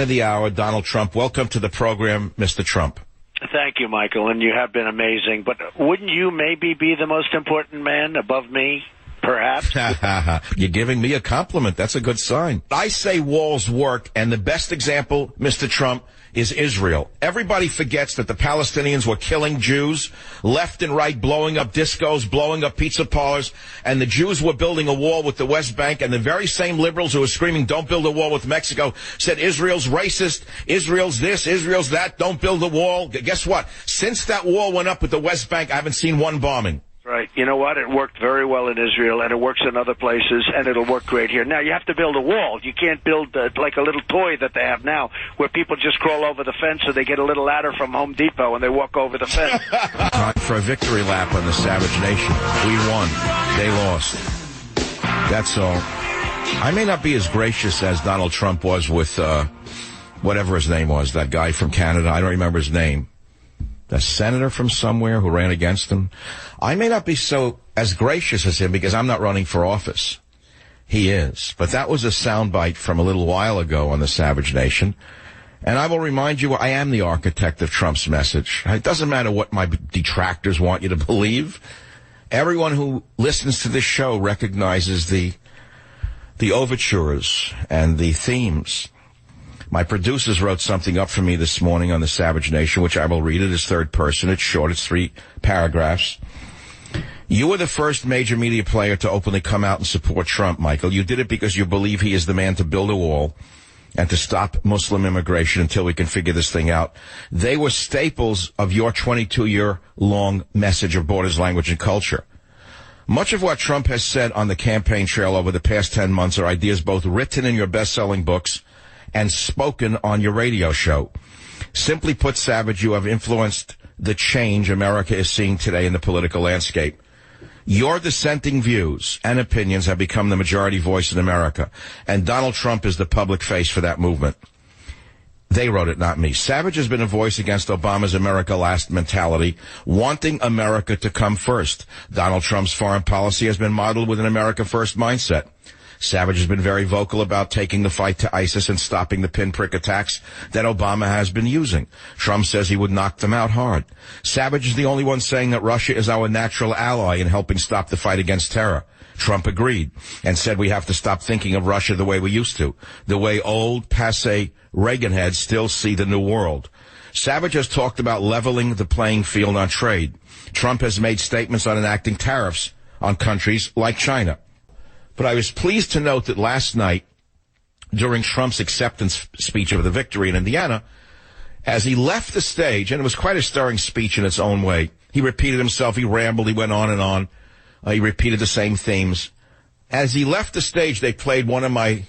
man of the hour, Donald Trump. Welcome to the program, Mr. Trump. Thank you, Michael, and you have been amazing. But wouldn't you maybe be the most important man above me, perhaps? You're giving me a compliment. That's a good sign. I say walls work, and the best example, Mr. Trump, is Israel. Everybody forgets that the Palestinians were killing Jews left and right, blowing up discos, blowing up pizza parlors, and the Jews were building a wall with the West Bank, and the very same liberals who were screaming, don't build a wall with Mexico, said Israel's racist, Israel's this, Israel's that, don't build a wall. Guess what? Since that wall went up with the West Bank, I haven't seen one bombing. Right. You know what? It worked very well in Israel, and it works in other places, and it'll work great here. Now, you have to build a wall. You can't build like a little toy that they have now, where people just crawl over the fence or they get a little ladder from Home Depot and they walk over the fence. Time for a victory lap on the Savage Nation. We won. They lost. That's all. I may not be as gracious as Donald Trump was with whatever his name was, that guy from Canada. I don't remember his name. The senator from somewhere who ran against him. I may not be so as gracious as him because I'm not running for office. He is. But that was a soundbite from a little while ago on the Savage Nation. And I will remind you, I am the architect of Trump's message. It doesn't matter what my detractors want you to believe. Everyone who listens to this show recognizes the overtures and the themes. My producers wrote something up for me this morning on the Savage Nation, which I will read. It is third person. It's short. It's 3 paragraphs. You were the first major media player to openly come out and support Trump, Michael. You did it because you believe he is the man to build a wall and to stop Muslim immigration until we can figure this thing out. They were staples of your 22-year-long message of borders, language, and culture. Much of what Trump has said on the campaign trail over the past 10 months are ideas both written in your best-selling books and spoken on your radio show. Simply put, Savage, you have influenced the change America is seeing today in the political landscape. Your dissenting views and opinions have become the majority voice in America, and Donald Trump is the public face for that movement. They wrote it, not me. Savage has been a voice against Obama's America Last mentality, wanting America to come first. Donald Trump's foreign policy has been modeled with an America First mindset. Savage has been very vocal about taking the fight to ISIS and stopping the pinprick attacks that Obama has been using. Trump says he would knock them out hard. Savage is the only one saying that Russia is our natural ally in helping stop the fight against terror. Trump agreed and said we have to stop thinking of Russia the way we used to, the way old, passé Reagan heads still see the new world. Savage has talked about leveling the playing field on trade. Trump has made statements on enacting tariffs on countries like China. But I was pleased to note that last night, during Trump's acceptance speech of the victory in Indiana, as he left the stage, and it was quite a stirring speech in its own way, he repeated himself, he rambled, he went on and on, he repeated the same themes. As he left the stage, they played one of my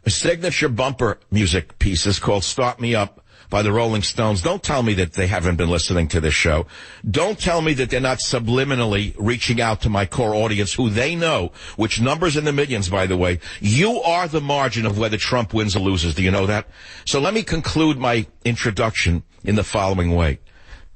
signature bumper music pieces called Start Me Up by the Rolling Stones. Don't tell me that they haven't been listening to this show. Don't tell me that they're not subliminally reaching out to my core audience, who they know, which numbers in the millions, by the way. You are the margin of whether Trump wins or loses. Do you know that? So let me conclude my introduction in the following way.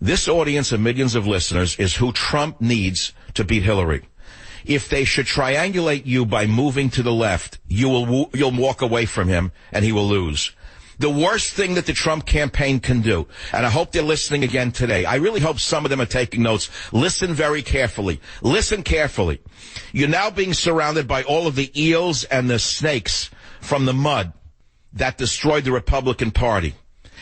This audience of millions of listeners is who Trump needs to beat Hillary. If they should triangulate you by moving to the left, you'll walk away from him and he will lose. The worst thing that the Trump campaign can do, and I hope they're listening again today. I really hope some of them are taking notes. Listen very carefully. Listen carefully. You're now being surrounded by all of the eels and the snakes from the mud that destroyed the Republican Party.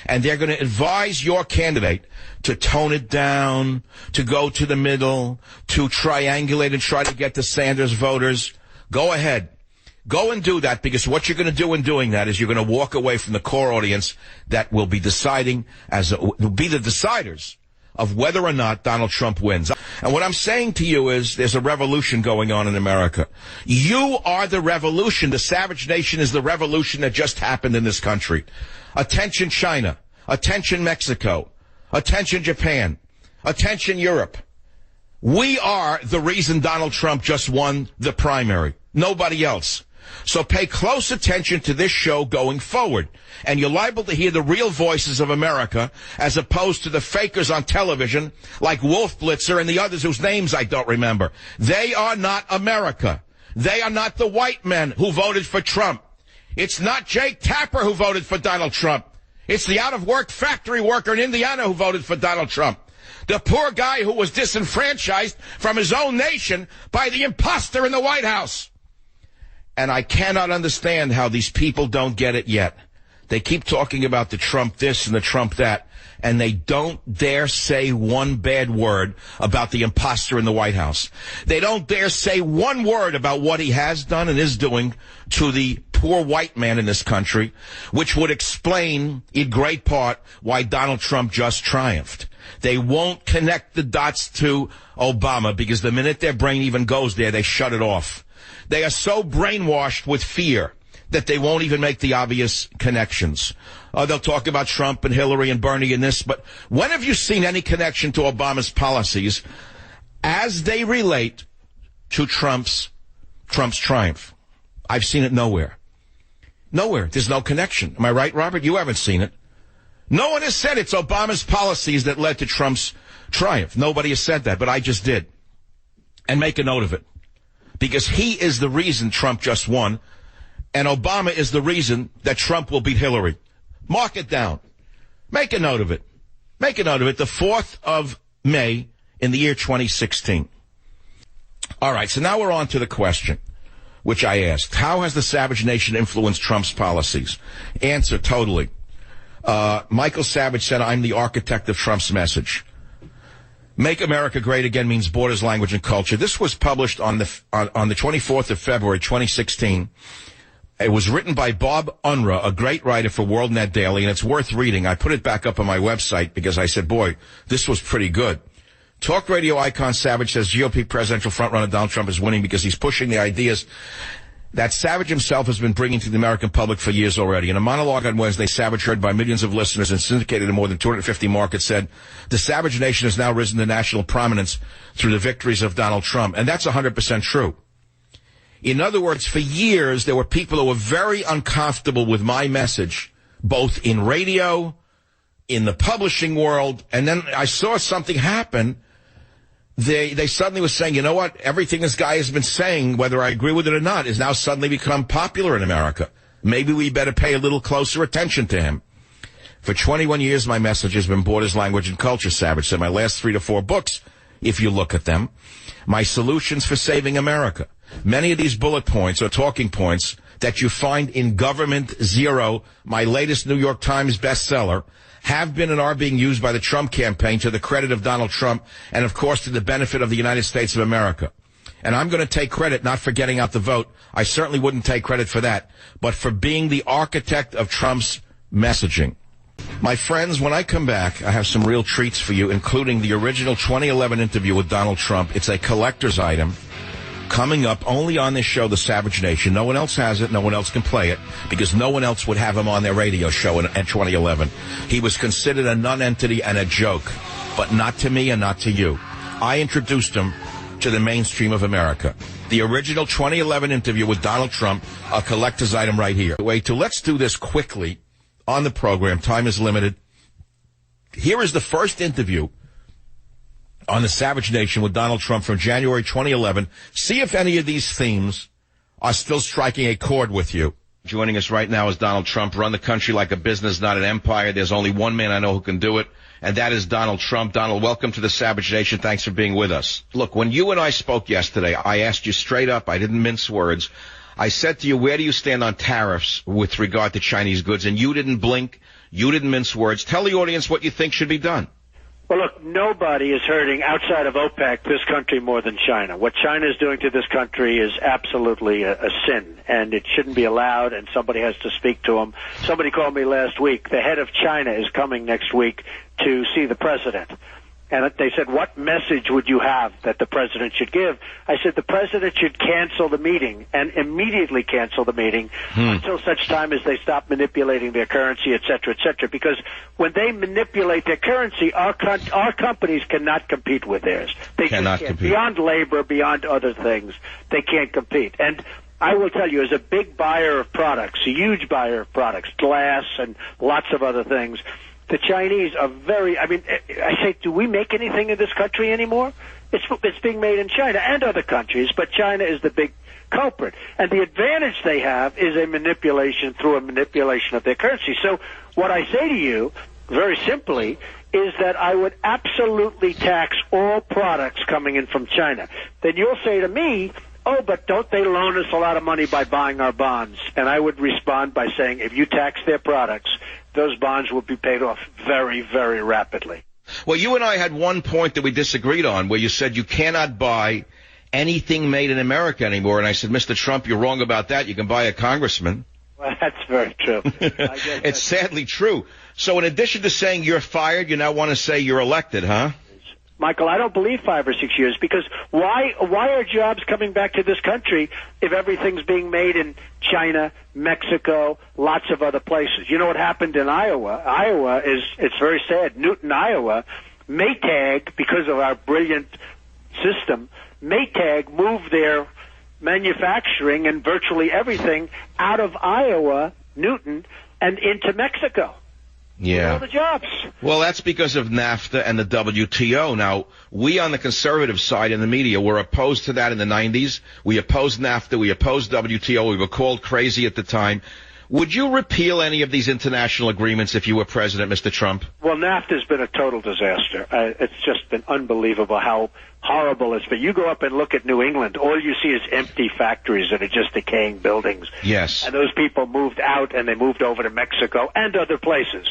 And they're going to advise your candidate to tone it down, to go to the middle, to triangulate and try to get the Sanders voters. Go ahead. Go and do that, because what you're going to do in doing that is you're going to walk away from the core audience that will be deciding will be the deciders of whether or not Donald Trump wins. And what I'm saying to you is there's a revolution going on in America. You are the revolution. The Savage Nation is the revolution that just happened in this country. Attention China. Attention Mexico. Attention Japan. Attention Europe. We are the reason Donald Trump just won the primary. Nobody else. So pay close attention to this show going forward, and you're liable to hear the real voices of America as opposed to the fakers on television like Wolf Blitzer and the others whose names I don't remember. They are not America. They are not the white men who voted for Trump. It's not Jake Tapper who voted for Donald Trump. It's the out-of-work factory worker in Indiana who voted for Donald Trump. The poor guy who was disenfranchised from his own nation by the imposter in the White House. And I cannot understand how these people don't get it yet. They keep talking about the Trump this and the Trump that, and they don't dare say one bad word about the imposter in the White House. They don't dare say one word about what he has done and is doing to the poor white man in this country, which would explain in great part why Donald Trump just triumphed. They won't connect the dots to Obama because the minute their brain even goes there, they shut it off. They are so brainwashed with fear that they won't even make the obvious connections. They'll talk about Trump and Hillary and Bernie and this, but when have you seen any connection to Obama's policies as they relate to Trump's triumph? I've seen it nowhere. Nowhere. There's no connection. Am I right, Robert? You haven't seen it. No one has said it's Obama's policies that led to Trump's triumph. Nobody has said that, but I just did. And make a note of it. Because he is the reason Trump just won, and Obama is the reason that Trump will beat Hillary. Mark it down. Make a note of it. Make a note of it. The 4th of May in the year 2016. All right, so now we're on to the question, which I asked. How has the Savage Nation influenced Trump's policies? Answer, totally. Michael Savage said, I'm the architect of Trump's message. Make America Great Again means borders, language, and culture. This was published on the 24th of February, 2016. It was written by Bob Unruh, a great writer for WorldNet Daily, and it's worth reading. I put it back up on my website because I said, boy, this was pretty good. Talk radio icon Savage says GOP presidential frontrunner Donald Trump is winning because he's pushing the ideas that Savage himself has been bringing to the American public for years already. In a monologue on Wednesday, Savage, heard by millions of listeners and syndicated in more than 250 markets, said, the Savage Nation has now risen to national prominence through the victories of Donald Trump. And that's 100% true. In other words, for years, there were people who were very uncomfortable with my message, both in radio, in the publishing world, and then I saw something happen. They suddenly were saying, you know what, everything this guy has been saying, whether I agree with it or not, has now suddenly become popular in America. Maybe we better pay a little closer attention to him. For 21 years, my message has been borders, language, and culture, Savage said. My last 3 to 4 books, if you look at them, my solutions for saving America. Many of these bullet points or talking points that you find in Government Zero, my latest New York Times bestseller, have been and are being used by the Trump campaign to the credit of Donald Trump and, of course, to the benefit of the United States of America. And I'm going to take credit, not for getting out the vote. I certainly wouldn't take credit for that, but for being the architect of Trump's messaging. My friends, when I come back, I have some real treats for you, including the original 2011 interview with Donald Trump. It's a collector's item coming up only on this show, The Savage Nation. No one else has it. No one else can play it because no one else would have him on their radio show in 2011. He was considered a non-entity and a joke, but not to me and not to you. I introduced him to the mainstream of America. The original 2011 interview with Donald Trump, a collector's item right here. Let's do this quickly on the program. Time is limited. Here is the first interview on the Savage Nation with Donald Trump from January 2011. See if any of these themes are still striking a chord with you. Joining us right now is Donald Trump. Run the country like a business, not an empire. There's only one man I know who can do it, and that is Donald Trump. Donald, welcome to the Savage Nation. Thanks for being with us. Look, when you and I spoke yesterday, I asked you straight up. I didn't mince words. I said to you, where do you stand on tariffs with regard to Chinese goods? And you didn't blink. You didn't mince words. Tell the audience what you think should be done. Well, look, nobody is hurting outside of OPEC this country more than China. What China is doing to this country is absolutely a sin, and it shouldn't be allowed, and somebody has to speak to them. Somebody called me last week. The head of China is coming next week to see the president. And they said, what message would you have that the president should give? I said, the president should cancel the meeting and immediately cancel the meeting until such time as they stop manipulating their currency, et cetera, because when they manipulate their currency, our companies cannot compete with theirs. They cannot compete. Beyond labor, beyond other things, they can't compete. And I will tell you, as a big buyer of products, a huge buyer of products, glass and lots of other things, the Chinese are very, I say, do we make anything in this country anymore? It's being made in China and other countries, but China is the big culprit. And the advantage they have is a manipulation through a manipulation of their currency. So what I say to you, very simply, is that I would absolutely tax all products coming in from China. Then you'll say to me, oh, but don't they loan us a lot of money by buying our bonds? And I would respond by saying, if you tax their products, those bonds will be paid off very, very rapidly. Well, you and I had one point that we disagreed on, where you said you cannot buy anything made in America anymore. And I said, Mr. Trump, you're wrong about that. You can buy a congressman. Well, that's very true. It's sadly true. So in addition to saying you're fired, you now want to say you're elected, huh? Michael, I don't believe 5 or 6 years, because why are jobs coming back to this country if everything's being made in China, Mexico, lots of other places? You know what happened in Iowa? It's very sad. Newton, Iowa, Maytag, because of our brilliant system, Maytag moved their manufacturing and virtually everything out of Iowa, Newton, and into Mexico. Yeah. All the jobs. Well, that's because of NAFTA and the WTO. Now, we on the conservative side in the media were opposed to that in the 90s. We opposed NAFTA. We opposed WTO. We were called crazy at the time. Would you repeal any of these international agreements if you were president, Mr. Trump? Well, NAFTA's been a total disaster. It's just been unbelievable how horrible it's been. You go up and look at New England, all you see is empty factories that are just decaying buildings. Yes. And those people moved out, and they moved over to Mexico and other places.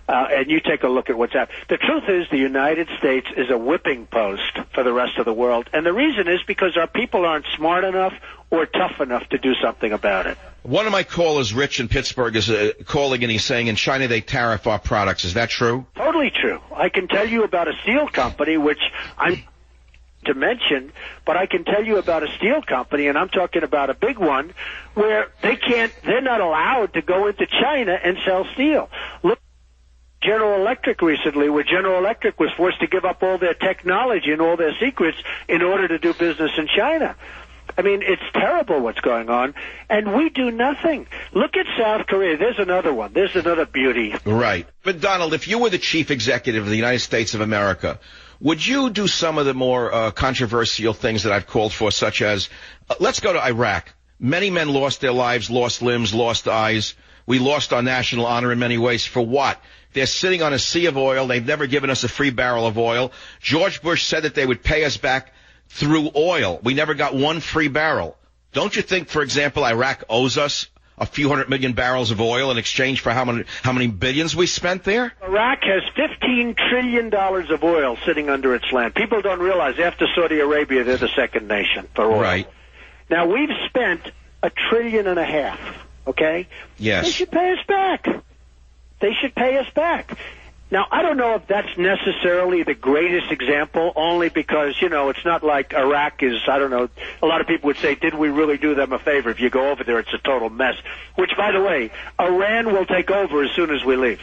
And you take a look at what's happening. The truth is the United States is a whipping post for the rest of the world. And the reason is because our people aren't smart enough or tough enough to do something about it. One of my callers, Rich in Pittsburgh, is calling, and he's saying in China they tariff our products. Is that true? Totally true. I can tell you about a steel company, which I'm to mention, but I can tell you about a steel company, and I'm talking about a big one, where they're not allowed to go into China and sell steel. Look, General Electric recently, where General Electric was forced to give up all their technology and all their secrets in order to do business in China. I mean, it's terrible what's going on, and we do nothing. Look at South Korea. There's another one. There's another beauty. Right. But, Donald, if you were the chief executive of the United States of America, would you do some of the more controversial things that I've called for, such as, let's go to Iraq. Many men lost their lives, lost limbs, lost eyes. We lost our national honor in many ways. For what? They're sitting on a sea of oil. They've never given us a free barrel of oil. George Bush said that they would pay us back through oil. We never got one free barrel. Don't you think, for example, Iraq owes us a few 100 million barrels of oil in exchange for how many billions we spent there? Iraq has $15 trillion of oil sitting under its land. People don't realize after Saudi Arabia, they're the second nation for oil. Right. Now, we've spent $1.5 trillion, okay? Yes. They should pay us back. They should pay us back. Now, I don't know if that's necessarily the greatest example, only because, you know, it's not like Iraq is, I don't know, a lot of people would say, did we really do them a favor? If you go over there, it's a total mess. Which, by the way, Iran will take over as soon as we leave.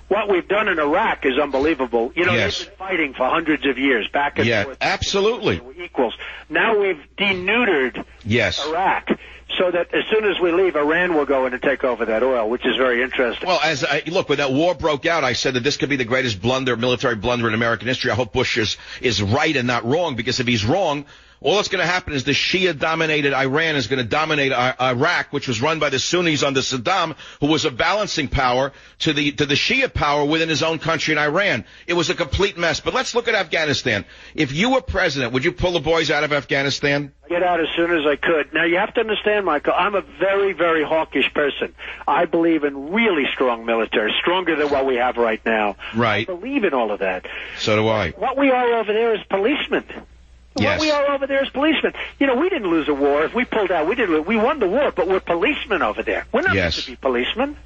What we've done in Iraq is unbelievable. You know, yes. They've been fighting for hundreds of years, back and forth. Absolutely. Equals. Now we've denuded Iraq, so that as soon as we leave, Iran will go in and take over that oil, which is very interesting. Well, look, when that war broke out, I said that this could be the greatest military blunder in American history. I hope Bush is right and not wrong, because if he's wrong, all that's going to happen is the Shia-dominated Iran is going to dominate Iraq, which was run by the Sunnis under Saddam, who was a balancing power to the Shia power within his own country in Iran. It was a complete mess. But let's look at Afghanistan. If you were president, would you pull the boys out of Afghanistan? Get out as soon as I could. Now, you have to understand, Michael, I'm a very, very hawkish person. I believe in really strong military, stronger than what we have right now. Right. I believe in all of that. So do I. What we are over there is policemen. Yes. What we are over there is policemen. You know, we didn't lose a war. If we pulled out, we won the war, but we're policemen over there. We're not meant to be policemen.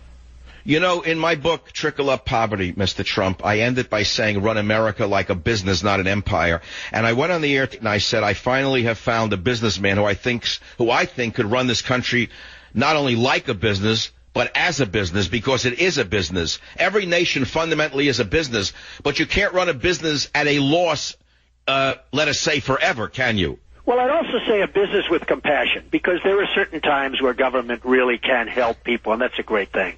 You know, in my book, Trickle Up Poverty, Mr. Trump, I end it by saying run America like a business, not an empire. And I went on the air and I said I finally have found a businessman who I think could run this country not only like a business, but as a business, because it is a business. Every nation fundamentally is a business, but you can't run a business at a loss, let us say, forever, can you? Well, I'd also say a business with compassion, because there are certain times where government really can help people, and that's a great thing.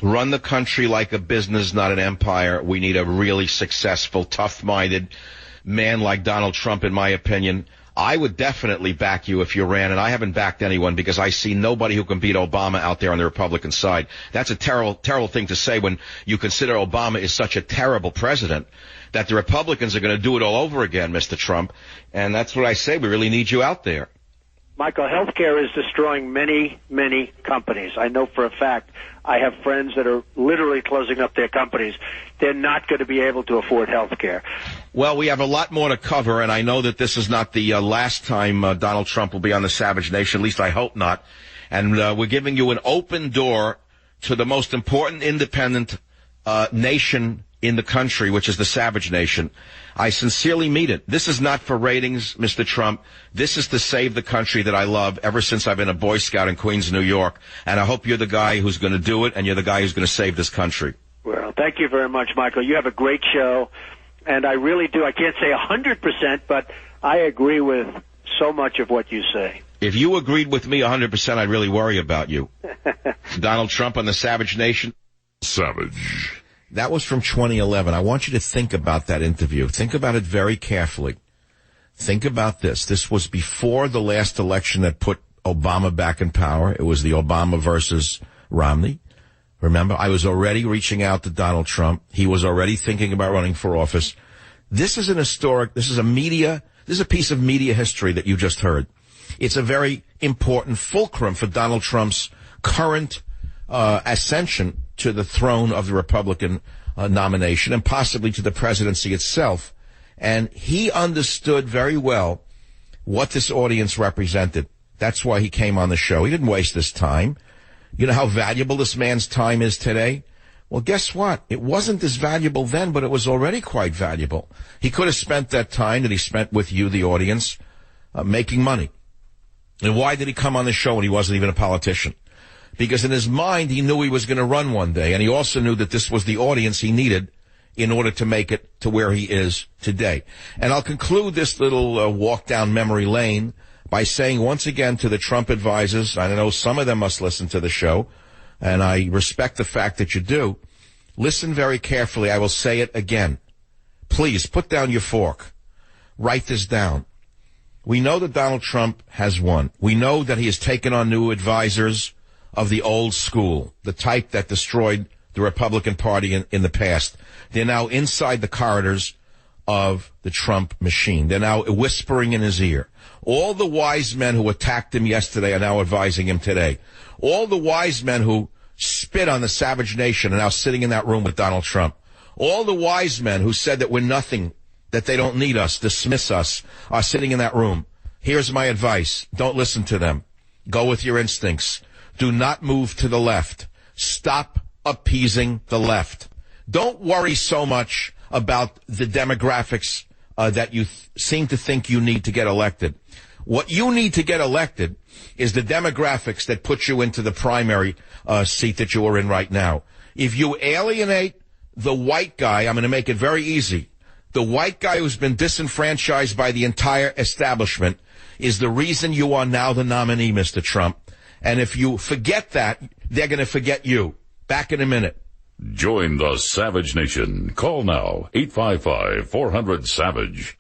Run the country like a business, not an empire. We need a really successful, tough-minded man like Donald Trump, in my opinion. I would definitely back you if you ran, and I haven't backed anyone because I see nobody who can beat Obama out there on the Republican side. That's a terrible, terrible thing to say when you consider Obama is such a terrible president that the Republicans are going to do it all over again, Mr. Trump. And that's what I say. We really need you out there. Michael, healthcare is destroying many, many companies. I know for a fact. I have friends that are literally closing up their companies. They're not going to be able to afford healthcare. Well, we have a lot more to cover, and I know that this is not the last time Donald Trump will be on the Savage Nation. At least I hope not. And we're giving you an open door to the most important independent nation in the country, which is the Savage Nation. I sincerely mean it. This is not for ratings, Mr. Trump. This is to save the country that I love ever since I've been a Boy Scout in Queens, New York. And I hope you're the guy who's going to do it, and you're the guy who's going to save this country. Well, thank you very much, Michael. You have a great show, and I really do. I can't say 100%, but I agree with so much of what you say. If you agreed with me 100%, I'd really worry about you. Donald Trump on the Savage Nation. Savage. That was from 2011. I want you to think about that interview. Think about it very carefully. Think about this. This was before the last election that put Obama back in power. It was the Obama versus Romney. Remember, I was already reaching out to Donald Trump. He was already thinking about running for office. This is this is a piece of media history that you just heard. It's a very important fulcrum for Donald Trump's current ascension to the throne of the Republican nomination and possibly to the presidency itself. And he understood very well what this audience represented. That's why he came on the show. He didn't waste his time. You know how valuable this man's time is today? Well, guess what? It wasn't as valuable then, but it was already quite valuable. He could have spent that time that he spent with you, the audience, making money. And why did he come on the show when he wasn't even a politician? Because in his mind, he knew he was going to run one day, and he also knew that this was the audience he needed in order to make it to where he is today. And I'll conclude this little walk down memory lane by saying once again to the Trump advisors, I know some of them must listen to the show, and I respect the fact that you do. Listen very carefully. I will say it again. Please, put down your fork. Write this down. We know that Donald Trump has won. We know that he has taken on new advisors of the old school, the type that destroyed the Republican Party in the past. They're now inside the corridors of the Trump machine. They're now whispering in his ear. All the wise men who attacked him yesterday are now advising him today. All the wise men who spit on the Savage Nation are now sitting in that room with Donald Trump. All the wise men who said that we're nothing, that they don't need us, dismiss us, are sitting in that room. Here's my advice. Don't listen to them. Go with your instincts. Do not move to the left. Stop appeasing the left. Don't worry so much about the demographics that you seem to think you need to get elected. What you need to get elected is the demographics that put you into the primary seat that you are in right now. If you alienate the white guy, I'm going to make it very easy. The white guy who's been disenfranchised by the entire establishment is the reason you are now the nominee, Mr. Trump. And if you forget that, they're going to forget you. Back in a minute. Join the Savage Nation. Call now. 855-400-SAVAGE.